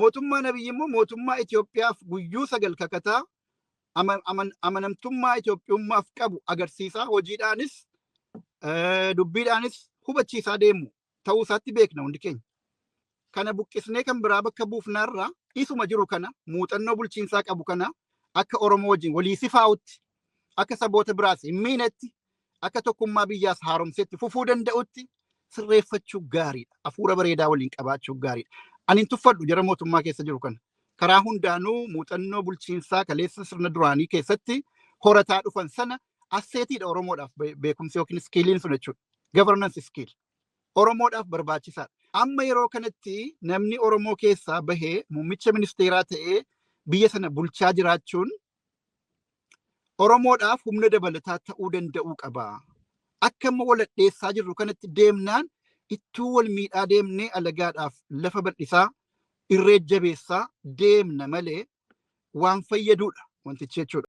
mootummaa nabiyyi immoo mootummaa Itoophiyaaf guyyuu sagal kakataa amanamtummaa Itoophiyummaaf qabu agarsiisaa hojiidhaanis dubbiidhaanis hubachiisaa deemu ta'uu isaatti beekna hundi keenya. Kana buqqisnee kan biraa bakka buufnaarraa isuma jiru kana muuxannoo bulchiinsaa qabu kana akka Oromoo wajjin walii sifaa'utti akka saboota biraas hin miinetti akka tokkummaa biyyaas haaromsetti fufuu danda'utti sirreeffachuu gaariidha. Hafuura bareedaa waliin qabaachuu gaariidha. Ani hin tuffadhu jara mootummaa keessa jiru kana. Karaa hundaanuu muuxannoo bulchiinsaa kaleessa sirna duraanii keessatti horataa dhufan sana asseetiidha Oromoodhaaf beekumsi yookiin iskiiliin sun jechuudha. Governance skill. Oromoodhaaf barbaachisaadha. Amma yeroo kanatti namni Oromoo keessaa bahee muummicha ministeeraa ta'ee biyya sana bulchaa jiraachuun Oromoodhaaf humna dabalataa ta'uu danda'uu qaba. Akka amma waladheessaa jirru kanatti deemnaan ittuu wal miidhaa deemnee alagaadhaaf lafa bal'isaa irree jabeessaa deemna malee waan fayyaduudha wantichi jechuudha.